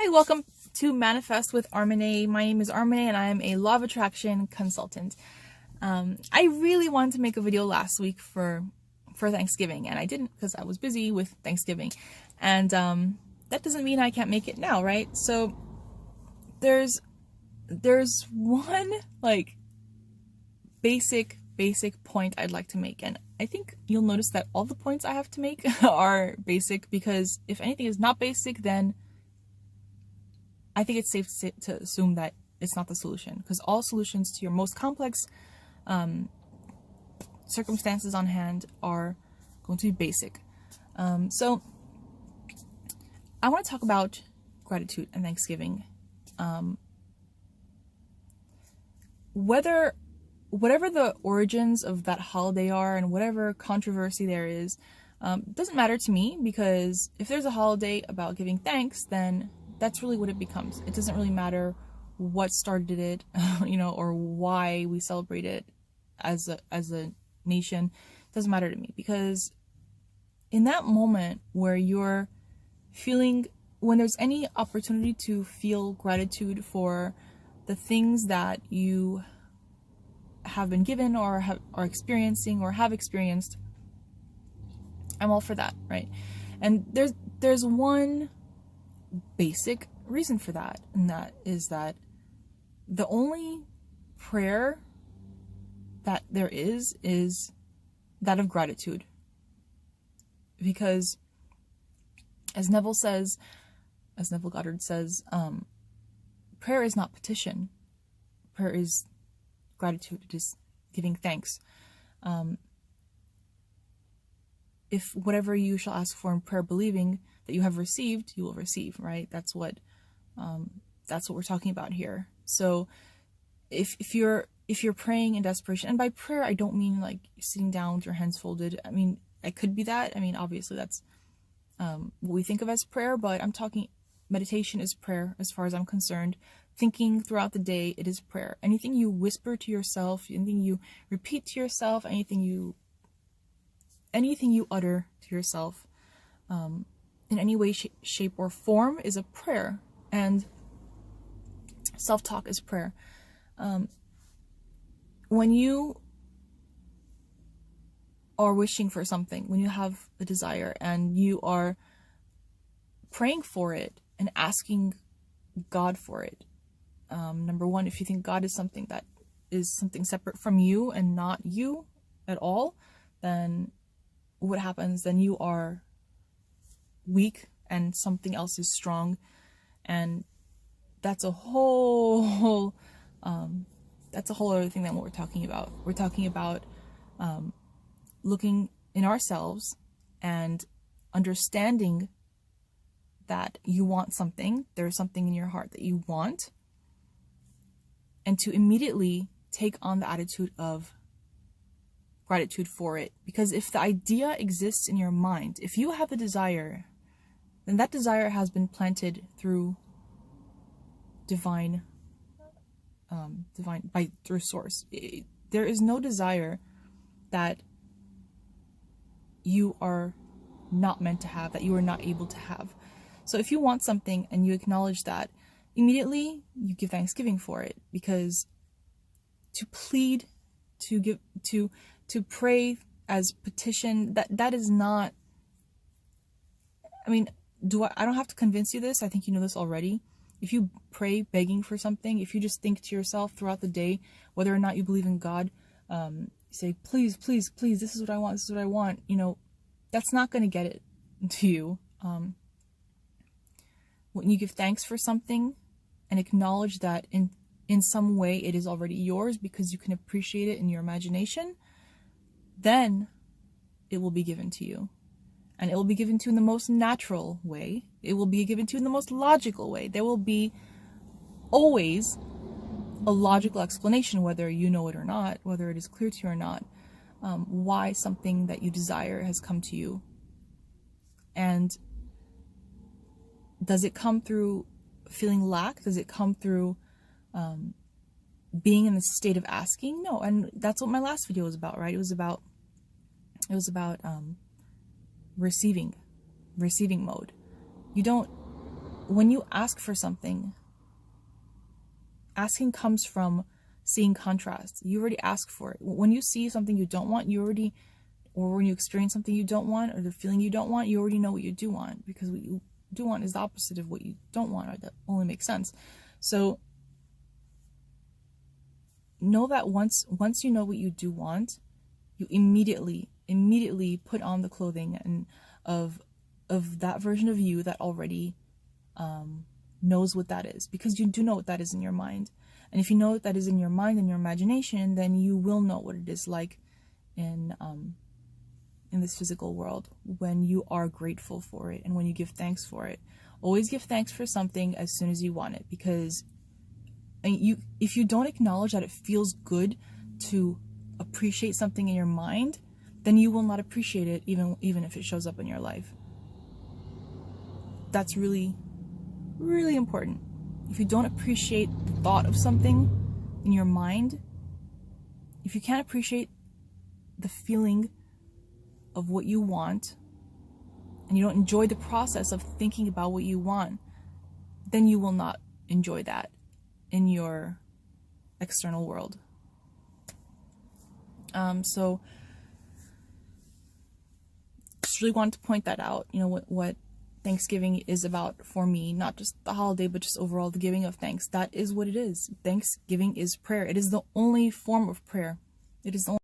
Hi, welcome to Manifest with Armine. My name is Armine and I am a law of attraction consultant. I really wanted to make a video last week for Thanksgiving, and I didn't because I was busy with Thanksgiving. And that doesn't mean I can't make it now, right? So there's one like basic point I'd like to make, and I think you'll notice that all the points I have to make are basic, because if anything is not basic, then I think it's safe to assume that it's not the solution, because all solutions to your most complex circumstances on hand are going to be basic. So I want to talk about gratitude and Thanksgiving. Whatever the origins of that holiday are and whatever controversy there is, doesn't matter to me, because if there's a holiday about giving thanks, then that's really what it becomes. It doesn't really matter what started it, or why we celebrate it as a nation. It doesn't matter to me, because in that moment where you're feeling, when there's any opportunity to feel gratitude for the things that you have been given or are experiencing or have experienced, I'm all for that, right? And there's one basic reason for that, and that is that the only prayer that there is that of gratitude. Because as Neville Goddard says, prayer is not petition. Prayer is gratitude. It is giving thanks. If whatever you shall ask for in prayer, believing that you have received, you will receive, right? That's what we're talking about here. So if you're praying in desperation, and by prayer I don't mean like sitting down with your hands folded. I mean, it could be that. I mean, obviously that's what we think of as prayer, but I'm talking meditation is prayer as far as I'm concerned. Thinking throughout the day, it is prayer. Anything you whisper to yourself, anything you repeat to yourself, anything you utter to yourself, in any way, shape, or form is a prayer. And self-talk is prayer. When you are wishing for something, when you have a desire and you are praying for it and asking God for it, number one, if you think God is something that is something separate from you and not you at all, then what happens? Then you are weak and something else is strong, and that's a whole other thing than what we're talking about. We're talking about looking in ourselves and understanding that you want something. There's something in your heart that you want, and to immediately take on the attitude of gratitude for it. Because if the idea exists in your mind, if you have a desire, then that desire has been planted through divine through source. There is no desire that you are not meant to have, that you are not able to have. So if you want something and you acknowledge that, immediately you give thanksgiving for it, because to plead, to pray as petition, that is not, I mean, I don't have to convince you this. I think you know this already. If you pray begging for something, if you just think to yourself throughout the day, whether or not you believe in God, say, please, please, please, this is what I want, this is what I want, that's not going to get it to you. When you give thanks for something and acknowledge that in some way it is already yours because you can appreciate it in your imagination, then it will be given to you. And it will be given to you in the most natural way. It will be given to you in the most logical way. There will be always a logical explanation, whether you know it or not, whether it is clear to you or not, why something that you desire has come to you. And does it come through feeling lack? Does it come through being in the state of asking? No. And that's what my last video was about, right? It was about receiving mode. You don't when you ask for something, asking comes from seeing contrast. You already ask for it. When you see something you don't want, or when you experience something you don't want, or the feeling you don't want, you already know what you do want, because what you do want is the opposite of what you don't want, or that only makes sense. So know that once you know what you do want, you immediately put on the clothing and of that version of you that already knows what that is, because you do know what that is in your mind. And if you know what that is in your mind and your imagination, then you will know what it is like in this physical world, when you are grateful for it and when you give thanks for it. Always give thanks for something as soon as you want it, because if you don't acknowledge that it feels good to appreciate something in your mind, then you will not appreciate it even if it shows up in your life. That's really, really important. If you don't appreciate the thought of something in your mind, if you can't appreciate the feeling of what you want, and you don't enjoy the process of thinking about what you want, then you will not enjoy that in your external world. So just really wanted to point that out, what Thanksgiving is about for me, not just the holiday, but just overall the giving of thanks. That is what it is. Thanksgiving is prayer. It is the only form of prayer. It is the only